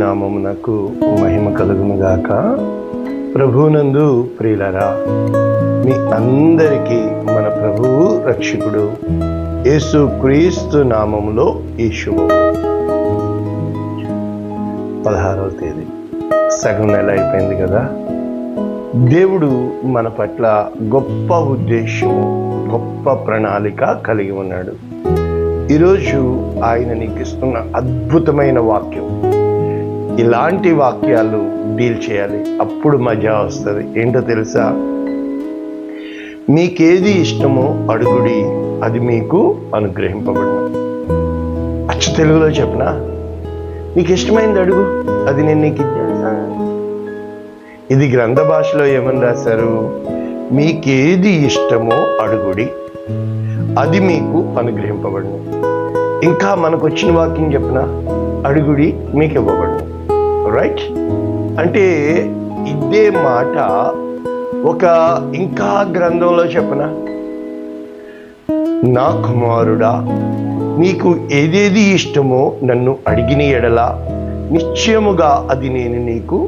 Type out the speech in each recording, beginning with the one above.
నామమునకు మహిమ కలుగునుగాక. ప్రభువునందు ప్రియులరా, మీ అందరికీ మన ప్రభువు రక్షకుడు యేసు క్రీస్తు నామములో ఈ శుభం. 16వ తేదీ, సగం నెల అయిపోయింది కదా. దేవుడు మన పట్ల గొప్ప ఉద్దేశము, గొప్ప ప్రణాళిక కలిగి ఉన్నాడు. ఈరోజు ఆయన నీకు ఇస్తున్న అద్భుతమైన వాక్యం. ఇలాంటి వాక్యాలు డీల్ చేయాలి, అప్పుడు మజా వస్తుంది. ఏంటో తెలుసా? మీకేది ఇష్టమో అడుగుడి, అది మీకు అనుగ్రహింపబడును. అచ్చ తెలుగులో చెప్పనా? నీకు ఇష్టమైంది అడుగు, అది నేను నీకు ఇచ్చేస్తా. ఇది గ్రంథ భాషలో ఏమని రాశారు? మీకేది ఇష్టమో అడుగుడి, అది మీకు అనుగ్రహింపబడును. ఇంకా మనకు వచ్చిన వాక్యం చెప్పిన, అడుగుడి మీకు ఇవ్వబడును. రైట్? అంటే ఇదే మాట ఒక ఇంకా గ్రంథంలో చెప్పన, నా కుమారుడా, నీకు ఏదేది ఇష్టమో నన్ను అడిగిన ఎడల నిశ్చయముగా అది నేను నీకు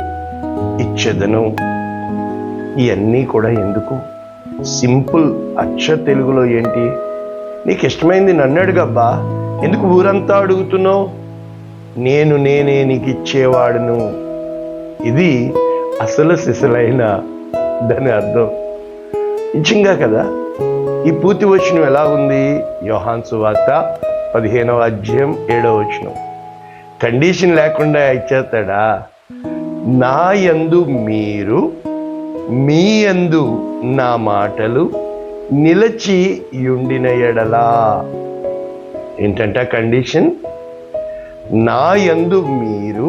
ఇచ్చేదను. ఇవన్నీ కూడా ఎందుకు? సింపుల్. అచ్చ తెలుగులో ఏంటి? నీకు ఇష్టమైంది నన్ను అడుగబ్బా, ఎందుకు ఊరంతా అడుగుతున్నావు? నేనే నీకు ఇచ్చేవాడును. ఇది అసలు సిసలైన దాని అర్థం. నిజంగా కదా. ఈ పూర్తి వచనం ఎలా ఉంది? యోహాను సువార్త 15వ అధ్యాయం 7వ వచనం. కండిషన్ లేకుండా ఇచ్చేస్తాడా? నా యందు మీరు, మీ యందు నా మాటలు నిలిచి యుండిన ఎడలా. ఏంటంట కండిషన్? నా యందు మీరు,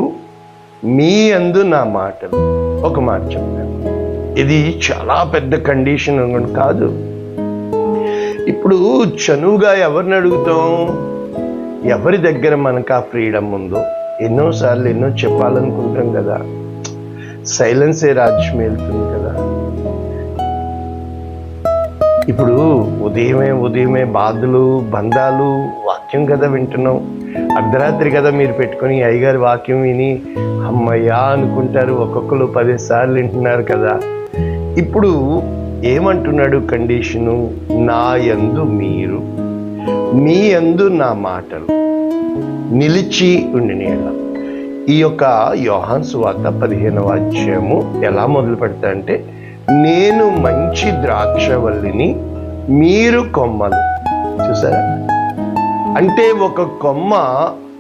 మీ యందు నా మాటలు. ఒక మాట చెప్పాను, ఇది చాలా పెద్ద కండిషన్ కాదు. ఇప్పుడు చనువుగా ఎవరిని అడుగుతాం? ఎవరి దగ్గర మనకు ఆ ఫ్రీడమ్ ఉందో. ఎన్నోసార్లు ఎన్నో చెప్పాలనుకుంటాం కదా, సైలెన్సే రాజ్యం వెళ్తుంది కదా. ఇప్పుడు ఉదయమే బాధలు, బంధాలు, వాక్యం కదా వింటున్నాం. అర్ధరాత్రి కదా మీరు పెట్టుకొని అయ్యగారి వాక్యం విని అమ్మయ్యా అనుకుంటారు. ఒక్కొక్కరు 10 సార్లు వింటున్నారు కదా. ఇప్పుడు ఏమంటున్నాడు కండిషను? నా యందు మీరు, మీ యందు నా మాటలు నిలిచి ఉండిన. ఈ యొక్క యోహాను సువార్త 15వ అధ్యాయము ఎలా మొదలు పెడతా అంటే, నేను మంచి ద్రాక్షవల్లిని, మీరు కొమ్మలు. చూసారా? అంటే ఒక కొమ్మ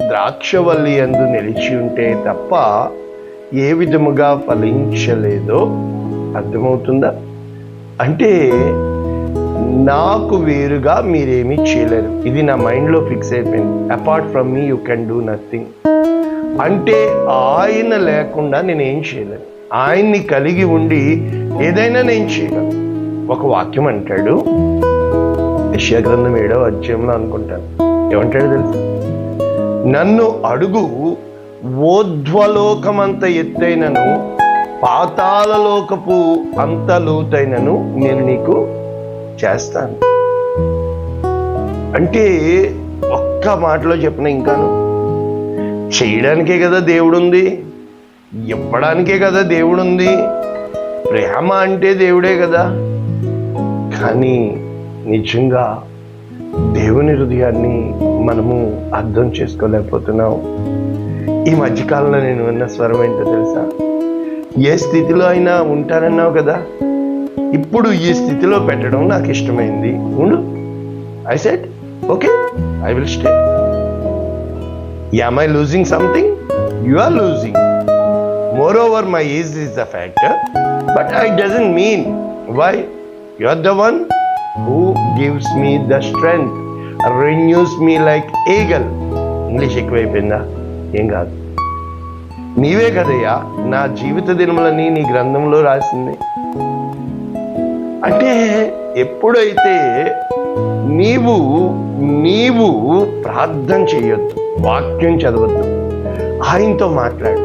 ద్రాక్షవల్లి యందు నిలిచి ఉంటే తప్ప ఏ విధముగా ఫలించలేదో అర్థమవుతుందా? అంటే నాకు వేరుగా మీరేమీ చేయలేరు. ఇది నా మైండ్లో ఫిక్స్ అయిపోయింది. Apart from me you can do nothing. అంటే ఆయన లేకుండా నేనేం చేయలేను. ఆయన్ని కలిగి ఉండి ఏదైనా నేను చేయగలను. ఒక వాక్యం అంటాడు, యెషయా గ్రంథం 7వ అధ్యాయంలో అనుకుంటాను. ఏమంటాడు తెలుసు? నన్ను అడుగు, ఓధ్వలోకమంత ఎత్తైనను, పాతాళలోకపు అంత లోతైనను నేను నీకు చేస్తాను. అంటే ఒక్క మాటలో చెప్పిన, ఇంకాను చేయడానికే కదా దేవుడుంది, ఇవ్వడానికే కదా దేవుడుంది. ప్రేమ అంటే దేవుడే కదా. కానీ నిజంగా దేవుని హృదయాన్ని మనము అర్థం చేసుకోలేకపోతున్నాం. ఈ మధ్యకాలంలో నేను విన్న స్వరం ఏంటో తెలుసా? ఏ స్థితిలో అయినా ఉంటానన్నావు కదా, ఇప్పుడు ఈ స్థితిలో పెట్టడం నాకు ఇష్టమైంది, ఉండు. I said okay, I will stay. Am I losing something? You are losing. Moreover, my age is a factor, but it doesn't mean. Why? You are the one who gives me the strength, renews me like eagle. English ఎక్కువైపోయిందా? ఏం కాదు, నీవే కదయ్యా నా జీవిత దినములని నీ గ్రంథంలో రాసింది. అంటే ఎప్పుడైతే నీవు ప్రార్థన చేయొద్దు, వాక్యం చదవద్దు, ఆయనతో మాట్లాడు.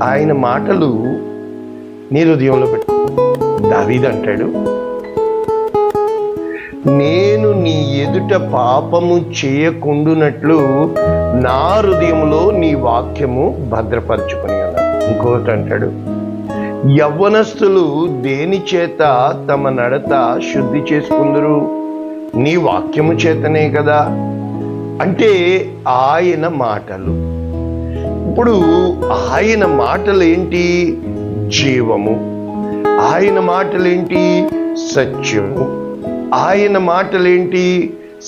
ఆయన మాటలు నీ హృదయంలో పెట్టు. దావీదు అంటాడు, నేను నీ ఎదుట పాపము చేయకుండునట్లు నా హృదయములో నీ వాక్యము భద్రపరచుకుని ఉన్నాను. ఇంకోటి అంటాడు, యవ్వనస్తులు దేని చేత తమ నడత శుద్ధి చేసుకుందరు? నీ వాక్యము చేతనే కదా. అంటే ఆయన మాటలు. ఇప్పుడు ఆయన మాటలు ఏంటి? జీవము. ఆయన మాటలేంటి? సత్యము. ఆయన మాటలేంటి?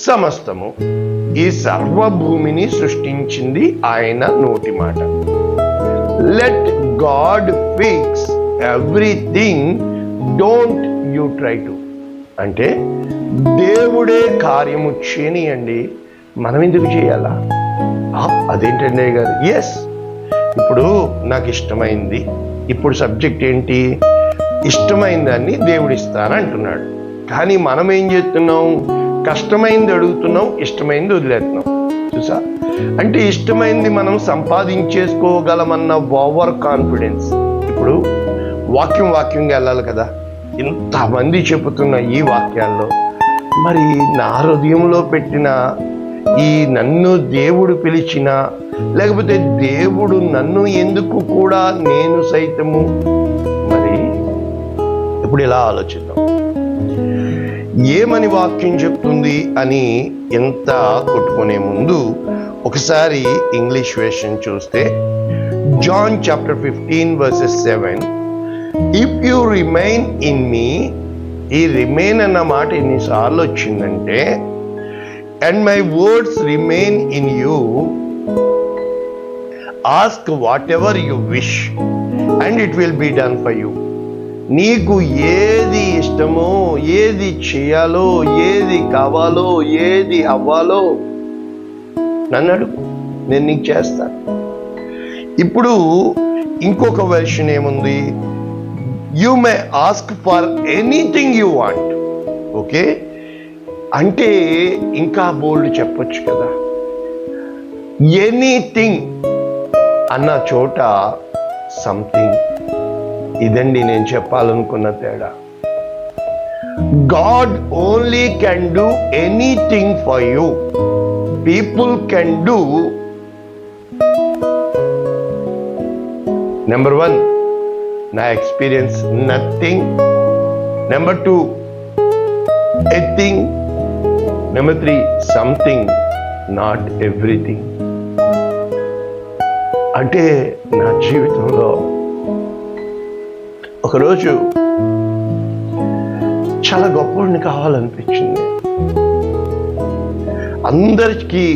సమస్తము. ఈ సర్వభూమిని సృష్టించింది ఆయన నోటి మాట. Let God fix everything, don't you try to. అంటే దేవుడే కార్యము చేయనియండి, మనం ఎందుకు చేయాలా? అదేంటండి గారు? ఎస్, ఇప్పుడు నాకు ఇష్టమైంది. ఇప్పుడు సబ్జెక్ట్ ఏంటి? ఇష్టమైన దాన్ని దేవుడిస్తాను అంటున్నాడు. కానీ మనం ఏం చేస్తున్నాం? కష్టమైంది అడుగుతున్నాం, ఇష్టమైంది వదిలేస్తున్నాం. చూసా? అంటే ఇష్టమైంది మనం సంపాదించేసుకోగలమన్న ఓవర్ కాన్ఫిడెన్స్. ఇప్పుడు వాక్యంగా వెళ్ళాలి కదా. ఇంతమంది చెబుతున్న ఈ వాక్యాల్లో మరి నా హృదయంలో పెట్టిన ఈ నన్ను దేవుడు పిలిచిన, లేకపోతే దేవుడు నన్ను ఎందుకు కూడా నేను సైతము, మరి ఇప్పుడు ఇలా ఆలోచిద్దాం. ఏమని వాక్యం చెప్తుంది అని ఎంత కొట్టుకునే ముందు ఒకసారి ఇంగ్లీష్ వెర్షన్ చూస్తే, John chapter 15:7, if you remain in me. ఈ రిమైన్ అన్న మాట ఎన్నిసార్లు వచ్చిందంటే, and my words remain in you, ask whatever you wish and it will be done for you. నీకు ఏది ఇష్టమో, ఏది చేయాలో, ఏది కావాలో, ఏది అవ్వాలో నన్ను అడుగు, నేను నీకు చేస్తాను. ఇప్పుడు ఇంకొక వెర్షన్ ఏముంది? You may ask for anything you want. Okay, అంటే ఇంకా బోల్డ్ చెప్పొచ్చు కదా. ఎనీథింగ్ అన్న చోట సంథింగ్. ఇదండి నేను చెప్పాలనుకున్న తేడా. God only can do anything for you. People can do, number 1 నా experience, nothing. Number 2 a thing. Number 3 something, not everything. అంటే నా జీవితంలో ఒకరోజు చాలా గొప్పవాడిని కావాలనిపించింది. అందరికీ,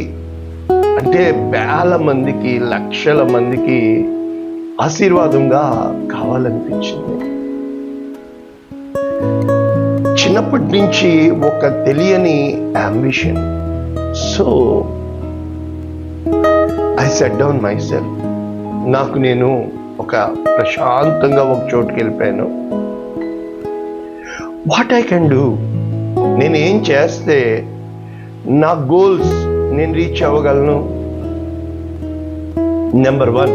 అంటే వేల మందికి, లక్షల మందికి ఆశీర్వాదంగా కావాలనిపించింది. చిన్నప్పటి నుంచి ఒక తెలియని ambition. So I set down my self. నాకు నేను ఒక ప్రశాంతంగా ఒక చోటుకి వెళ్ళిపోయాను. వాట్ ఐ కెన్ డూ, నేను ఏం చేస్తే నా గోల్స్ నేను రీచ్ అవ్వగలను? నెంబర్ 1,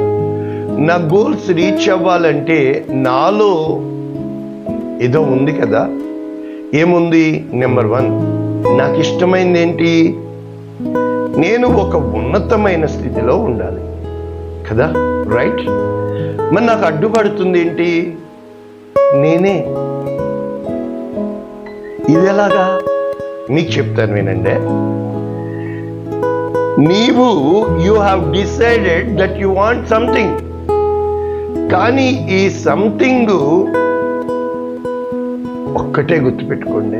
నా గోల్స్ రీచ్ అవ్వాలంటే నాలో ఏదో ఉంది కదా. ఏముంది? నెంబర్ 1, నాకు ఇష్టమైంది ఏంటి? నేను ఒక ఉన్నతమైన స్థితిలో ఉండాలి కదా, రైట్? మరి నాకు అడ్డుపడుతుంది ఏంటి? నేనే. ఇది ఎలాగా? మీకు చెప్తాను వినండి. నీవు you have decided that you want something, కానీ ఈ సంథింగ్ ఒక్కటే గుర్తుపెట్టుకోండి,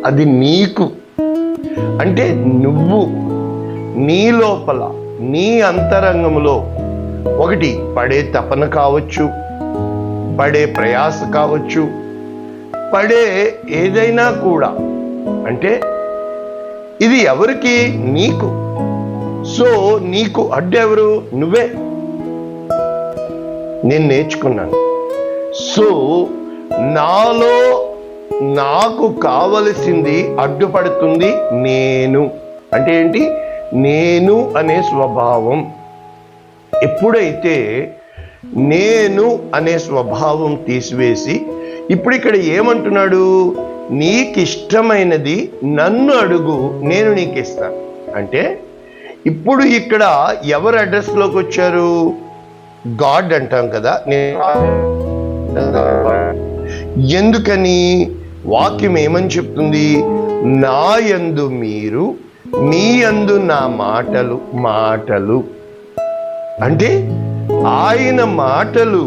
అది నీకు. అంటే నువ్వు నీ లోపల, నీ అంతరంగంలో ఒకటి పడే తపన కావచ్చు, పడే ప్రయాస కావచ్చు, పడే ఏదైనా కూడా. అంటే ఇది ఎవరికి? నీకు. సో నీకు అడ్డెవరు? నువ్వే. నేను నేర్చుకున్నాను. సో నాలో నాకు కావలసింది అడ్డుపడుతుంది నేను. అంటే ఏంటి? నేను అనే స్వభావం. ఎప్పుడైతే నేను అనే స్వభావం తీసివేసి, ఇప్పుడు ఇక్కడ ఏమంటున్నాడు? నీకిష్టమైనది నన్ను అడుగు, నేను నీకు ఇస్తాను. అంటే ఇప్పుడు ఇక్కడ ఎవరు అడ్రస్లోకి వచ్చారు? గాడ్ అంటాం కదా. ఎందుకని? వాక్యం ఏమని చెప్తుంది? నా యందు మీరు, మీ యందు నా మాటలు అంటే ఆయన మాటలు.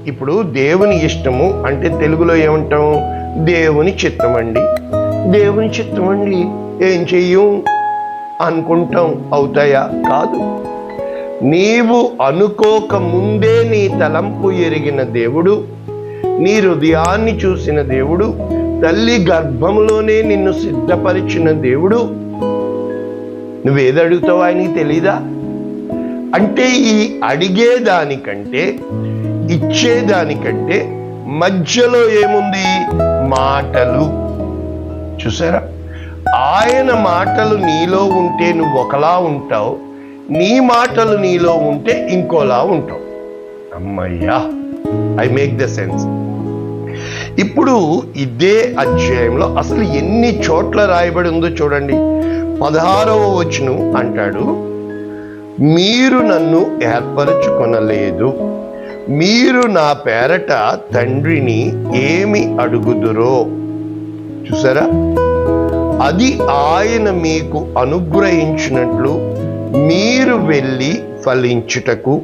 ఇప్పుడు దేవుని ఇష్టము అంటే తెలుగులో ఏమంటాం? దేవుని చిత్తం అండి. దేవుని చిత్తం అండి, ఏం చెయ్యం అనుకుంటాం. అవుతాయా? కాదు. నీవు అనుకోక ముందే నీ తలంపు ఎరిగిన దేవుడు, నీ హృదయాన్ని చూసిన దేవుడు, తల్లి గర్భంలోనే నిన్ను సిద్ధపరిచిన దేవుడు. నువ్వేది అడుగుతావు ఆయనకి తెలీదా? అంటే ఈ అడిగేదానికంటే ఇచ్చేదానికంటే మధ్యలో ఏముంది? మాటలు. చూసారా? ఆయన మాటలు నీలో ఉంటే నువ్వు ఒకలా ఉంటావు, నీ మాటలు నీలో ఉంటే ఇంకోలా ఉంటావు. అమ్మయ్యా, ఐ మేక్ ద సెన్స్. ఇప్పుడు ఇదే అధ్యాయంలో అసలు ఎన్ని చోట్ల రాయబడి ఉందో చూడండి. 16వ వచనం అంటాడు, మీరు నన్ను ఏర్పరచుకొనలేదు, మీరు నా పేరట తండ్రిని ఏమి అడుగుదురో. చూసారా? అది ఆయన మీకు అనుగ్రహించినట్లు మీరు వెళ్ళి ఫలించుటకు,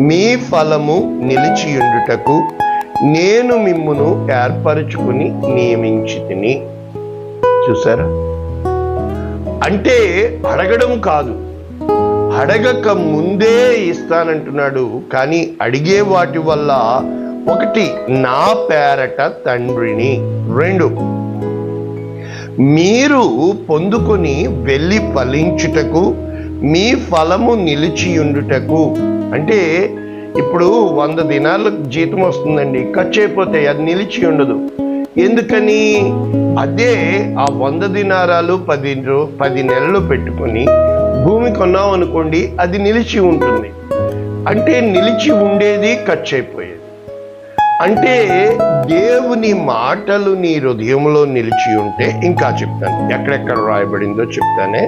మీ ఫలము నిలిచియుండుటకు నేను మిమ్మును ఏర్పరచుకుని నియమించితిని. చూసారా? అంటే అడగడం కాదు, అడగక ముందే ఇస్తానంటున్నాడు. కానీ అడిగే వాటి వల్ల ఒకటి, నా పేరట తండ్రిని, 2 మీరు పొందుకొని వెళ్ళి ఫలించుటకు, మీ ఫలము నిలిచియుండుటకు. అంటే ఇప్పుడు 100 దినాల జీతం వస్తుందండి, ఖర్చు అయిపోతాయి, అది నిలిచి ఉండదు. ఎందుకని? అదే ఆ 100 దినారాలు 10 నెలలు పెట్టుకొని భూమి కొన్నాం అనుకోండి, అది నిలిచి ఉంటుంది. అంటే నిలిచి ఉండేది ఖర్చు అయిపోయేది. అంటే దేవుని మాటలు నీ హృదయంలో నిలిచి ఉంటే, ఇంకా చెప్తాను ఎక్కడెక్కడ రాయబడిందో చెప్తానే.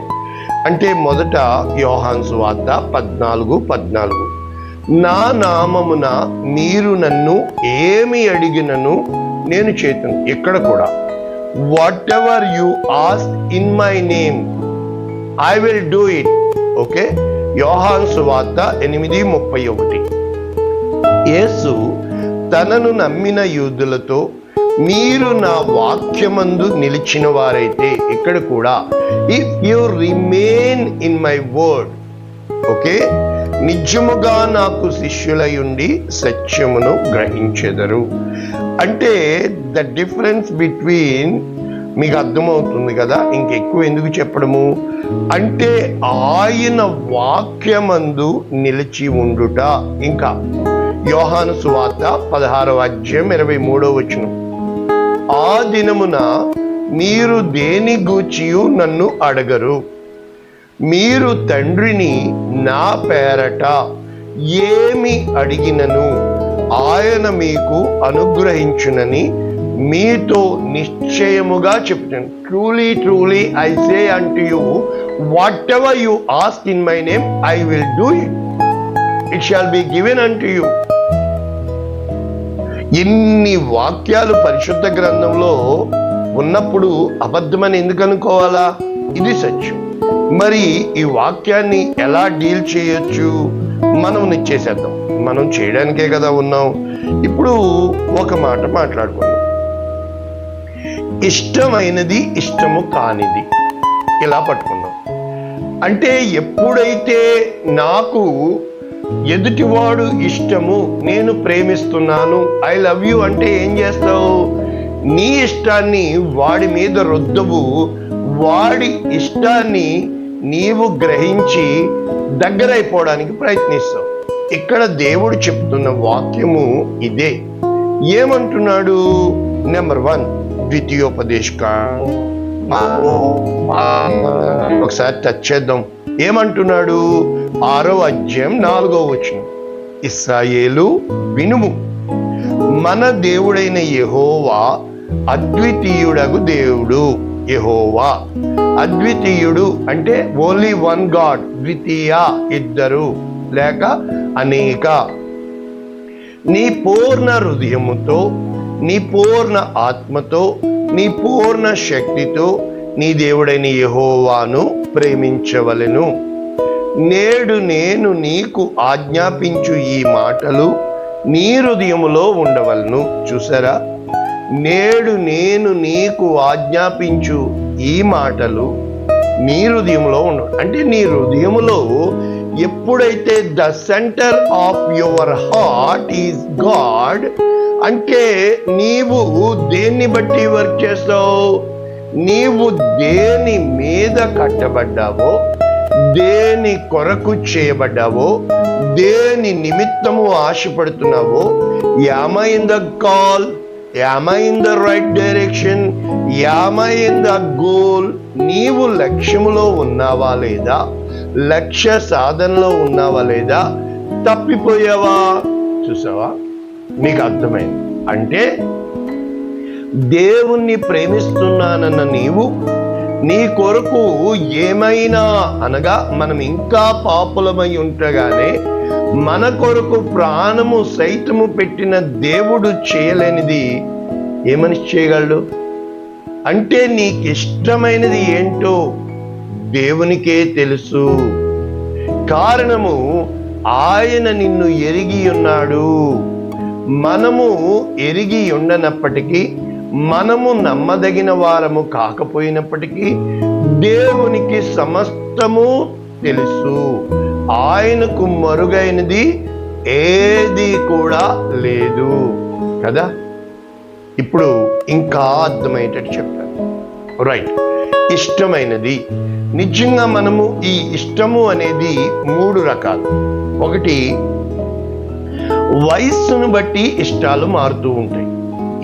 అంటే మొదట యోహాను సువార్త 14:14, నా నామమున మీరు నన్ను ఏమి అడిగినను నేను చేతును. ఇక్కడ కూడా what ever you ask in my name I will do it. Okay, యోహాను సువార్త 8:31. యేసు తనను నమ్మిన యూదులతో, మీరు నా వాక్యమందు నిలిచిన వారైతే, ఇక్కడ కూడా if you remain in my word, okay, నిజముగా నాకు శిష్యులయుండి సత్యమును గ్రహించెదరు. అంటే ద డిఫరెన్స్ బిట్వీన్, మీకు అర్థమవుతుంది కదా, ఇంకెక్కువ ఎందుకు చెప్పడము అంటే ఆయన వాక్యమందు నిలిచి ఉండుట. ఇంకా యోహాను సువార్త 16:23, ఆ దినమున మీరు దేని గూర్చియు నన్ను అడగరు, మీరు తండ్రిని నా పేరట ఏమి అడిగినను ఆయన మీకు అనుగ్రహించునని మీతో నిశ్చయముగా చెప్తాను. Truly truly I say unto you, what ever you ask in my name I will do it, it shall be given unto you. ఎన్ని వాక్యాలు పరిశుద్ధ గ్రంథంలో ఉన్నప్పుడు అబద్ధమని ఎందుకు అనుకోవాలా? ఇది సత్యం. మరి ఈ వాక్యాన్ని ఎలా డీల్ చేయొచ్చు? మనం నిచ్చేసేద్దాం, మనం చేయడానికే కదా ఉన్నాం. ఇప్పుడు ఒక మాట మాట్లాడుకుందాం. ఇష్టమైనది, ఇష్టము కానిది, ఇలా పట్టుకుందాం. అంటే ఎప్పుడైతే నాకు ఎదుటివాడు ఇష్టము, నేను ప్రేమిస్తున్నాను, ఐ లవ్ యూ అంటే ఏం చేస్తావు? నీ ఇష్టాన్ని వాడి మీద రుద్దవు, వాడి ఇష్టాన్ని నీవు గ్రహించి దగ్గరైపోవడానికి ప్రయత్నిస్తావు. ఇక్కడ దేవుడు చెప్తున్న వాక్యము ఇదే. ఏమంటున్నాడు? నెంబర్ 1 ద్వితీయోపదేశకాండం, ఒకసారి టచ్ చేద్దాం. ఏమంటున్నాడు? 6వ అధ్యాయం 4వ వచనం, ఇశ్రాయేలు వినుము, మన దేవుడైన యెహోవా అద్వితీయుడగు దేవుడు యెహోవా. అద్వితీయుడు అంటే ఓన్లీ వన్ గాడ్, ద్వితీయ ఇద్దరు లేక అనేక. నీ పూర్ణ హృదయముతో, నీ పూర్ణ ఆత్మతో, నీ పూర్ణ శక్తితో నీ దేవుడైన యెహోవాను ప్రేమించవలెను. నేడు నేను నీకు ఆజ్ఞాపించు ఈ మాటలు నీ హృదయములో ఉండవలను. చూసారా, నేడు నేను నీకు ఆజ్ఞాపించు ఈ మాటలు నీ హృదయంలో ఉండవు. అంటే నీ హృదయములో ఎప్పుడైతే the centre of your heart is God, అంటే నీవు దేన్ని బట్టి వర్క్ చేస్తావు, నీవు దేని మీద కట్టబడ్డావో, దేని కొరకు చేయబడ్డావో, దేని నిమిత్తము ఆశపడుతున్నావో, am I in the call, am I in the right direction, am I in the goal, నీవు లక్ష్యములో ఉన్నావా లేదా, లక్ష్య సాధనలో ఉన్నావా లేదా, తప్పిపోయావా? చూసావా, మీకు అర్థమైంది. అంటే దేవుణ్ణి ప్రేమిస్తున్నానన్న నీవు నీ కొరకు ఏమైనా, అనగా మనం ఇంకా పాపులమై ఉంటగానే మన కొరకు ప్రాణము సైతము పెట్టిన దేవుడు చేయలేనిది ఏ మనిషి చేయగలడు? అంటే నీకు ఇష్టమైనది ఏంటో దేవునికే తెలుసు. కారణము ఆయన నిన్ను ఎరిగి ఉన్నాడు. మనము ఎరిగి ఉండనప్పటికీ, మనము నమ్మదగిన వారము కాకపోయినప్పటికీ దేవునికి సమస్తము తెలుసు. ఆయనకు మరుగైనది ఏది కూడా లేదు కదా. ఇప్పుడు ఇంకా అర్థమయ్యేటట్టు చెప్పాను. రైట్, ఇష్టమైనది. నిజంగా మనము ఈ ఇష్టము అనేది 3 రకాలు. ఒకటి, వయస్సును బట్టి ఇష్టాలు మారుతూ ఉంటాయి,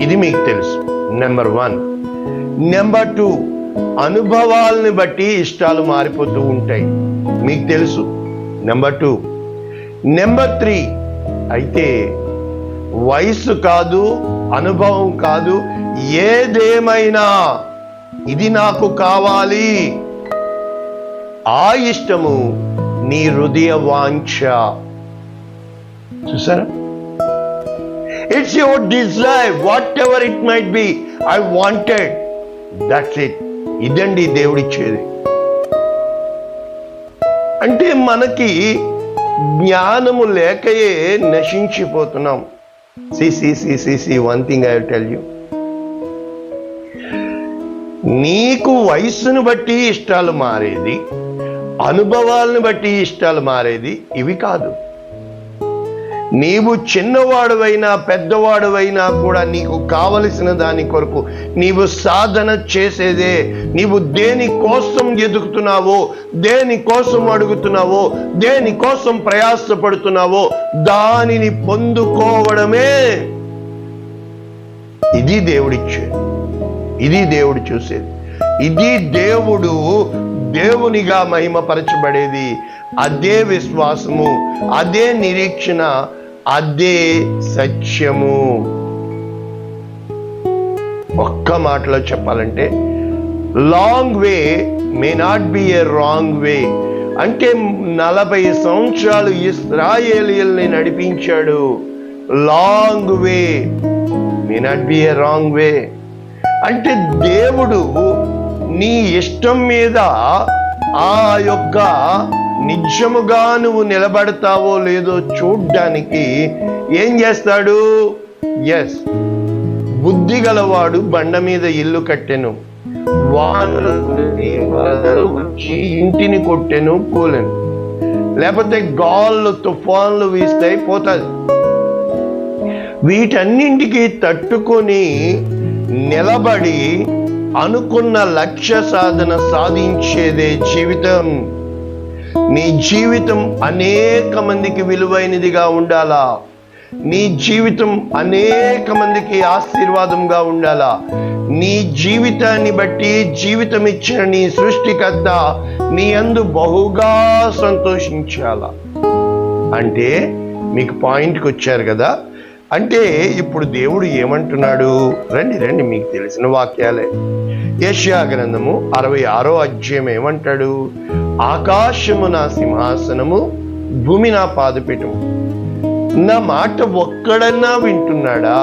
ఇది మీకు తెలుసు, నెంబర్ 1. నెంబర్ 2, అనుభవాలని బట్టి ఇష్టాలు మారిపోతూ ఉంటాయి, మీకు తెలుసు, నెంబర్ 2. నెంబర్ 3, అయితే వయస్సు కాదు, అనుభవం కాదు, ఏదేమైనా ఇది నాకు కావాలి, ఆ ఇష్టము నీ హృదయ వాంఛ. చూసారా, it's your desire, whatever it might be, I wanted, that's it. ఇదండి దేవుడిచ్చేది. అంటే మనకి జ్ఞానము లేకయే నశించిపోతున్నాం. One thing I will tell you, నీకు వయస్సును బట్టి ఇష్టాలు మారేది, అనుభవాలను బట్టి ఇష్టాలు మారేది ఇవి కాదు. నీవు చిన్నవాడువైనా పెద్దవాడువైనా కూడా నీకు కావలసిన దాని కొరకు నీవు సాధన చేసేదే. నీవు దేని కోసం ఎదుగుతున్నావో, దేని కోసం అడుగుతున్నావో, దేని కోసం ప్రయాసపడుతున్నావో దానిని పొందుకోవడమే. ఇది దేవుడిచ్చేది, ఇది దేవుడు చూసేది, ఇది దేవుడు దేవునిగా మహిమపరచబడేది. అదే విశ్వాసము, అదే నిరీక్షణ, అదే సత్యము. ఒక్క మాటలో చెప్పాలంటే, long way may not be A wrong way. అంటే 40 సంవత్సరాలు ఇశ్రాయేలీయుల్ని నడిపించాడు. Long way may not be A wrong way. అంటే దేవుడు నీ ఇష్టం మీద ఆ యొక్క నిజముగా నువ్వు నిలబడతావో లేదో చూడ్డానికి ఏం చేస్తాడు? ఎస్, బుద్ధి గలవాడు బండ మీద ఇల్లు కట్టెను, వానలు వచ్చి ఇంటిని కొట్టెను, కూలెను. లేకపోతే గాళ్ళు తుఫాన్లు వీస్తాయి, పోతుంది. వీటన్నింటికి తట్టుకొని నిలబడి అనుకున్న లక్ష్య సాధన సాధించేదే జీవితం. నీ జీవితం అనేక మందికి విలువైనదిగా ఉండాలా, నీ జీవితం అనేక మందికి ఆశీర్వాదంగా ఉండాలా. నీ జీవితాన్ని బట్టి జీవితం ఇచ్చిన నీ సృష్టికర్త నీ యందు బహుగా సంతోషించాలా. అంటే మీకు పాయింట్కి వచ్చారు కదా, అంటే ఇప్పుడు దేవుడు ఏమంటున్నాడు? రండి రండి, మీకు తెలిసిన వాక్యాలే. యెషయా గ్రంథము 66వ అధ్యాయం ఏమంటాడు? ఆకాశము నా సింహాసనము, భూమి నా పాదపీఠము. నా మాట ఒక్కడన్నా వింటున్నాడా?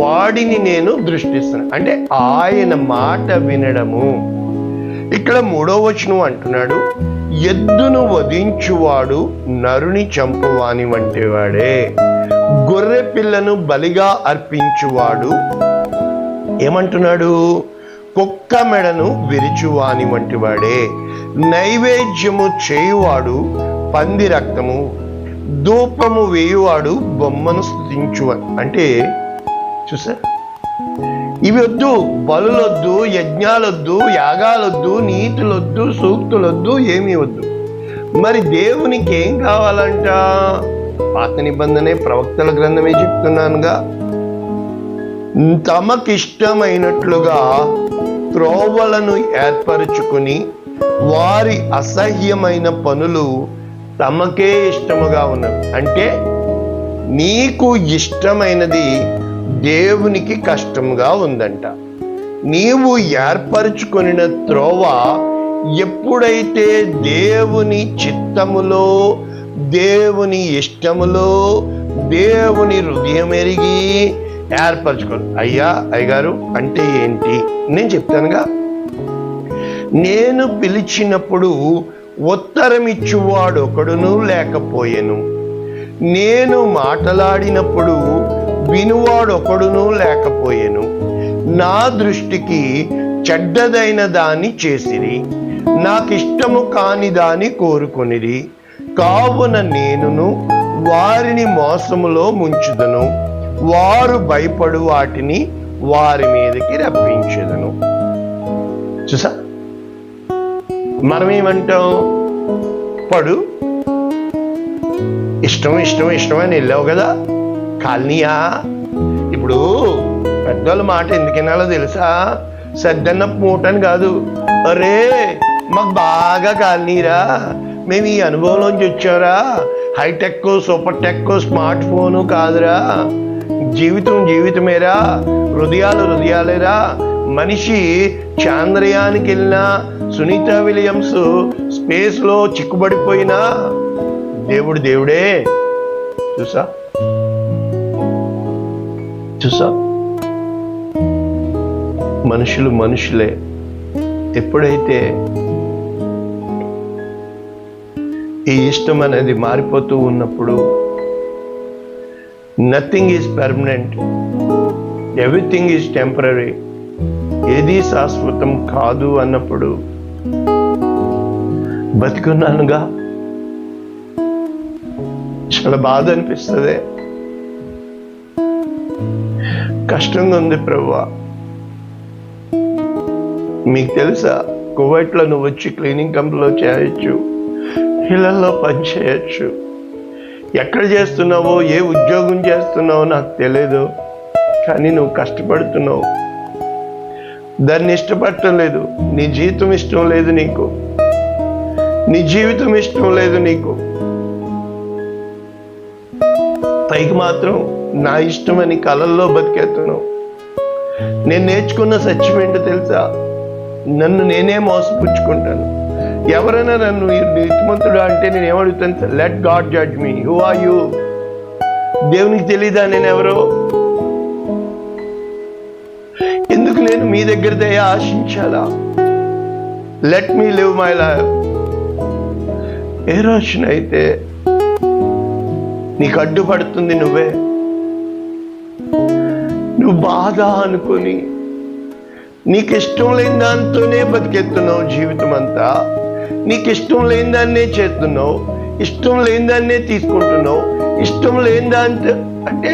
వాడిని నేను దృష్టిస్తాను. అంటే ఆయన మాట వినడము. ఇక్కడ 3వ వచనం అంటున్నాడు, ఎద్దును వధించువాడు నరుని చంపువాని వంటివాడే, గొర్రె పిల్లను బలిగా అర్పించువాడు ఏమంటున్నాడు? కుక్క మెడను విరిచువాని వంటివాడే, నైవేద్యము చేయువాడు పంది రక్తము, ధూపము వేయువాడు బొమ్మను స్తుతించువాడు. అంటే చూసారు, ఇవి వద్దు, బలులొద్దు, యజ్ఞాలొద్దు, యాగాలొద్దు, నీతులొద్దు, సూక్తులొద్దు, ఏమీ వద్దు. మరి దేవునికి ఏం కావాలంట? పాత నిబంధనే, ప్రవక్తల గ్రంథమే చెప్తున్నానుగా, తమకిష్టమైనట్లుగా త్రోవలను ఏర్పరచుకుని వారి అసహ్యమైన పనులు తమకే ఇష్టముగా ఉన్నవి. అంటే నీకు ఇష్టమైనది దేవునికి కష్టంగా ఉందంట. నీవు ఏర్పరచుకొనిన త్రోవ ఎప్పుడైతే దేవుని చిత్తములో, దేవుని ఇష్టములో, దేవుని హృదయం ఎరిగి ఏర్పరచుకోను. అయ్యగారు అంటే ఏంటి? నేను చెప్తానుగా. నేను పిలిచినప్పుడు ఉత్తరమిచ్చువాడు ఒకడును లేకపోయెను, నేను మాట్లాడినప్పుడు వినువాడు ఒకడును లేకపోయెను. నా దృష్టికి చెడ్డదైన దాన్ని చేసిరి, నాకిష్టము కాని దాన్ని కోరుకొనిరి. కావున నేనును వారిని మోసములో ముంచుదను, వారు భయపడు వాటిని వారి మీదకి రప్పించెదను. చూసా, మనమేమంటాం? పడు, ఇష్టం ఇష్టం ఇష్టం అని వెళ్ళావు కదా, కాలనీయా? ఇప్పుడు పెద్దోళ్ళ మాట ఎందుకు వినాలో తెలుసా? సద్దన్న మూటని కాదు, అరే మాకు బాగా కాలనీరా, మేము ఈ అనుభవంలోంచి వచ్చారా, hi tech, super tech, smart phone కాదురా, జీవితం జీవితమేరా, హృదయాలు హృదయాలేరా. మనిషి చాంద్రయానికి వెళ్ళినా, సునీత విలియమ్స్ స్పేస్లో చిక్కుబడిపోయినా దేవుడు దేవుడే. చూసా చూసా, మనుషులు మనుషులే. ఎప్పుడైతే ఈ ఇష్టం అనేది మారిపోతూ ఉన్నప్పుడు, nothing is permanent, everything is temporary, ఏది శాశ్వతం కాదు అన్నప్పుడు బతికున్నానుగా చాలా బాధ అనిపిస్తుంది. కష్టంగా ఉంది ప్రభువా. మీకు తెలుసా, కువైట్లో నువ్వు వచ్చి క్లీనింగ్ కంపెనీలో చేయొచ్చు, ఇళ్లలో పని చేయొచ్చు. ఎక్కడ చేస్తున్నావో, ఏ ఉద్యోగం చేస్తున్నావో నాకు తెలియదు, కానీ నువ్వు కష్టపడుతున్నావు. దాన్ని ఇష్టపడటం లేదు, నీ జీవితం ఇష్టం లేదు నీకు, నీ జీవితం ఇష్టం లేదు నీకు. పైకి మాత్రం నా ఇష్టమని కలల్లో బతికేస్తున్నావు. నేను నేర్చుకున్న సత్యం ఏంటో తెలుసా? నన్ను నేనే మోసపుచ్చుకుంటాను. ఎవరైనా నన్ను నీతిమంతుడు అంటే నేను ఏమడుగుతాను? Let God judge me. Who are you? దేవునికి తెలీదా నేను ఎవరో? ఎందుకు నేను మీ దగ్గర దయ ఆశించాలా? Let me live my life. ఏ రోజునైతే నీకు అడ్డుపడుతుంది నువ్వే, నువ్వు బాధ అనుకొని నీకు ఇష్టం లేని దాంతోనే బతికెత్తున్నావు జీవితం అంతా, నీకు ఇష్టం లేని దాన్నే చేస్తున్నావు, ఇష్టం లేని దాన్నే తీసుకుంటున్నావు, ఇష్టం లేని దాంతో అంటే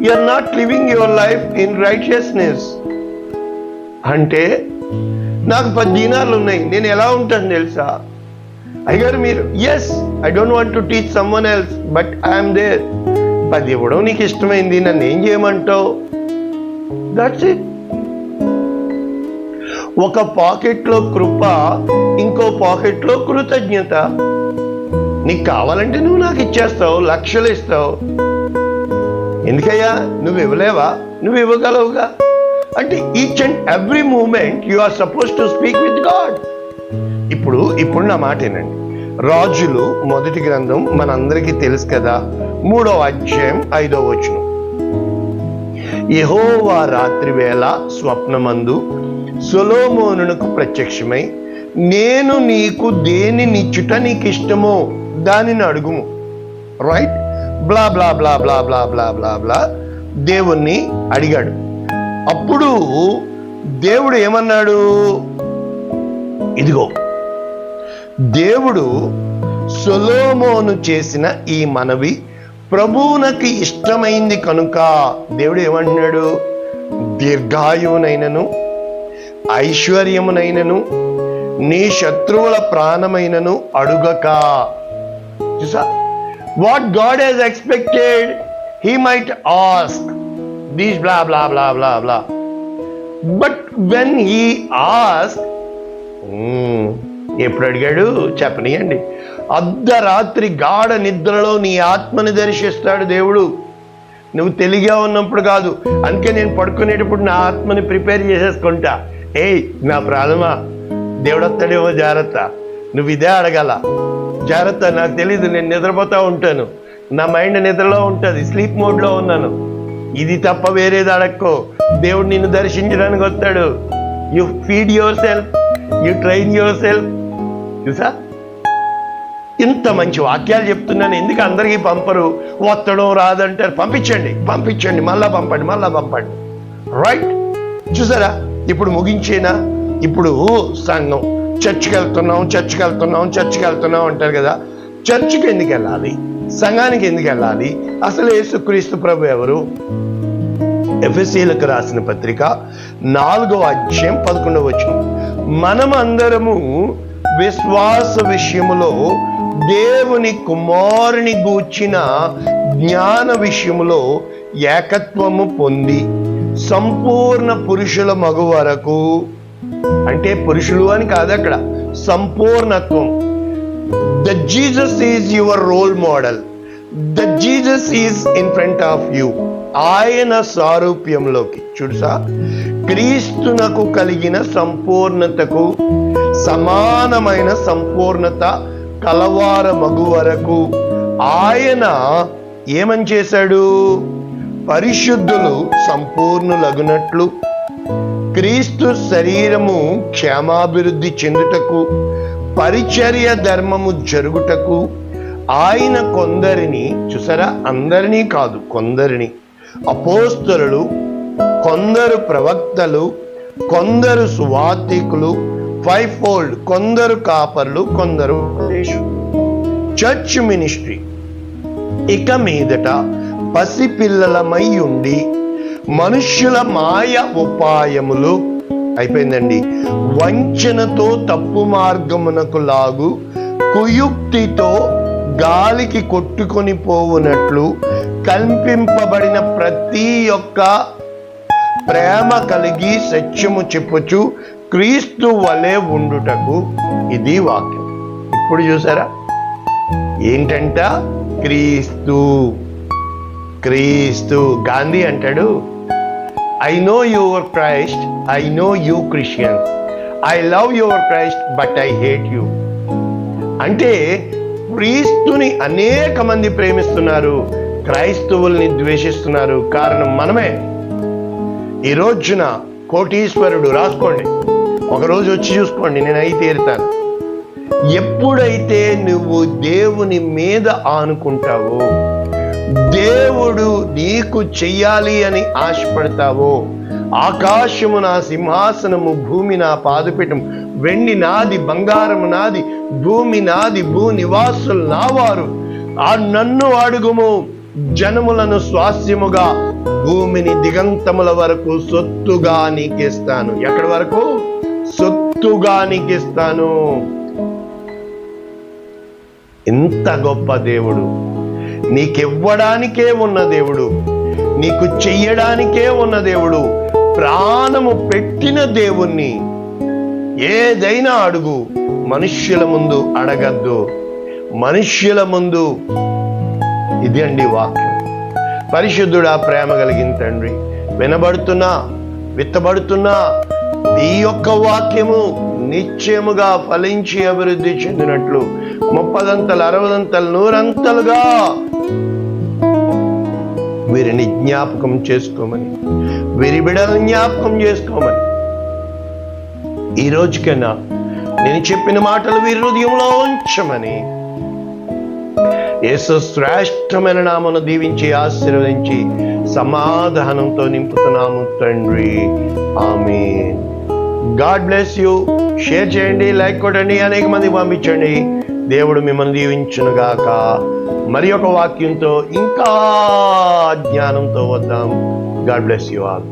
you are not living your life in righteousness. అంటే నాకు 10 దీనాలు ఉన్నాయి, నేను ఎలా ఉంటాను తెలుసా? అయ్యారు మీరు, yes I don't want to teach someone else, but I'm there. 10 ఇవ్వడం నీకు ఇష్టమైంది, నన్ను ఏం చేయమంటావు? That's it. ఒక పాకెట్లో కృప, ఇంకో పాకెట్లో కృతజ్ఞత. నీకు కావాలంటే నువ్వు నాకు ఇచ్చేస్తావు, లక్షలు ఇస్తావు, ఎందుకయ్యా నువ్వు ఇవ్వలేవా? నువ్వు ఇవ్వగలవుగా. అంటే each and every moment you are suppose to speak with God. ఇప్పుడు నా మాట ఏనండి. రాజులు మొదటి గ్రంథం మనందరికీ తెలుసు కదా, 3వ అధ్యాయం 5వ వచనం. యెహోవా రాత్రి వేళ స్వప్నమందు సొలొమోనునకు ప్రత్యక్షమై, నేను నీకు దేనినిచ్చుట నీకు ఇష్టమో దానిని అడుగుము. రైట్, బ్లా blah blah blah blah blah blah బ్లా దేవుణ్ణి అడిగాడు. అప్పుడు దేవుడు ఏమన్నాడు? ఇదిగో, దేవుడు సొలొమోను చేసిన ఈ మనవి ప్రభువునకు ఇష్టమైంది కనుక దేవుడు ఏమంటున్నాడు? దీర్ఘాయువునైనను ఐశ్వర్యమునైనను నీ శత్రువుల ప్రాణమైనను అడుగక. చూసా, what God he's expected, he might ask these blah blah blah blah blah, but when he ask, ఎప్పుడు అడిగాడు చెప్పనియండి. అర్ధరాత్రి గాఢ నిద్రలో నీ ఆత్మని దర్శిస్తాడు దేవుడు. నువ్వు తెలిగా ఉన్నప్పుడు కాదు. అందుకే నేను పడుకునేటప్పుడు నా ఆత్మని ప్రిపేర్ చేసేసుకుంటా. ఏయ్ నా ప్రాణమా, దేవుడు వస్తాడేమో జాగ్రత్త, నువ్వు ఇదే అడగాల, జాగ్రత్త. నాకు తెలీదు, నేను నిద్రపోతా ఉంటాను, నా మైండ్ నిద్రలో ఉంటుంది, స్లీప్ మోడ్లో ఉన్నాను. ఇది తప్ప వేరేది అడక్కో. దేవుడు నిన్ను దర్శించడానికి వస్తాడు. You feed your self, you train your self. చూసా, ఇంత మంచి వాక్యాలు చెప్తున్నాను. ఎందుకు అందరికీ పంపరు? వత్తడం రాదంటారు. పంపించండి, మళ్ళా పంపండి. రైట్, చూసారా? ఇప్పుడు ముగించేనా? ఇప్పుడు సంఘం చర్చికి వెళ్తున్నాం అంటారు కదా. చర్చికి ఎందుకు వెళ్ళాలి? సంఘానికి ఎందుకు వెళ్ళాలి? అసలు యేసుక్రీస్తు ప్రభు ఎవరు? ఎఫెసీయులకు రాసిన పత్రిక 4వ అధ్యాయం 11వ వచనం. మనం అందరము విశ్వాస విషయములో దేవుని కుమారుని గూర్చిన జ్ఞాన విషయములో ఏకత్వము పొంది సంపూర్ణ పురుషుల మగు వరకు, అంటే పురుషులు అని కాదు అక్కడ, సంపూర్ణత్వం. The Jesus is your role model. The Jesus is in front of you. ఆయన సారూప్యంలోకి, చూడుసా, క్రీస్తునకు కలిగిన సంపూర్ణతకు సమానమైన సంపూర్ణత కలవార మగు వరకు ఆయన ఏమని చేశాడు? పరిశుద్ధులు సంపూర్ణులగునట్లు క్రీస్తు శరీరము క్షేమాభివృద్ధి చెందుటకు పరిచర్య ధర్మము జరుగుటకు ఆయన కొందరిని, చూసారా, అందరినీ కాదు, కొందరిని అపోస్తలులు, కొందరు ప్రవక్తలు, కొందరు సువార్తికులు, 5fold, కొందరు కాపర్లు, కొందరు చర్చ్ మినిస్ట్రీ. ఇక మీదట పసిపిల్లలమై ఉండి మనుష్యుల మాయ ఉపాయములు, అయిపోయిందండి, వంచనతో తప్పు మార్గమునకు లాగు కుయుక్తితో గాలికి కొట్టుకొని పోవునట్లు కల్పింపబడిన ప్రతి ఒక్క ప్రేమ కలిగి సత్యము చెప్పుచు క్రీస్తు వలె ఉండుటకు. ఇది వాక్యం. ఇప్పుడు చూసారా ఏంటంట? క్రీస్తు. గాంధీ అంటాడు, I know your Christ, I know you Christians, I love your Christ but I hate you. అంటే క్రీస్తుని అనేక మంది ప్రేమిస్తున్నారు, క్రైస్తవుల్ని ద్వేషిస్తున్నారు. కారణం మనమే. ఈ రోజున కోటీశ్వరుడు, రాసుకోండి, ఒకరోజు వచ్చి చూసుకోండి, నేను అయి తీరుతాను. ఎప్పుడైతే నువ్వు దేవుని మీద ఆనుకుంటావో, దేవుడు నీకు చెయ్యాలి అని ఆశపడతావో, ఆకాశము నా సింహాసనము, భూమి నా పాదపీఠం, వెండి నాది, బంగారము నాది, భూమి నాది, భూ నివాసులు నావారు, ఆ నన్ను అడుగుము, జనములను స్వాస్యముగా, భూమిని దిగంతముల వరకు సొత్తుగా నీకిస్తాను. ఎక్కడి వరకు? సొత్తుగా నీకిస్తాను. ఇంత గొప్ప దేవుడు, నీకివ్వడానికే ఉన్న దేవుడు, నీకు చెయ్యడానికే ఉన్న దేవుడు, ప్రాణము పెట్టిన దేవుణ్ణి ఏదైనా అడుగు. మనుష్యుల ముందు అడగద్దు, మనుష్యుల ముందు. ఇది అండి వాక్యం. పరిశుద్ధుడా, ప్రేమ కలిగిన తండ్రి, వినబడుతున్నా విత్తబడుతున్నా ఈ యొక్క వాక్యము నిశ్చయముగా ఫలించి అభివృద్ధి చెందినట్లు 30 60 100 వీరిని జ్ఞాపకం చేసుకోమని, వీరి బిడ్డలను జ్ఞాపకం చేసుకోమని, ఈ రోజుకైనా నేను చెప్పిన మాటలు వీరి హృదయంలో ఉంచమని యేసు శ్రేష్టమైన నామమున దీవించి ఆశీర్వదించి సమాధానంతో నింపుతున్నాము తండ్రి. ఆమేన్. God bless you. షేర్ చేయండి, లైక్ కొట్టండి, అనేక మందికి పంపించండి. దేవుడు మిమ్మల్ని దీవించునుగాక. మరి ఒక వాక్యంతో ఇంకా జ్ఞానంతో వద్దాం. God bless you all.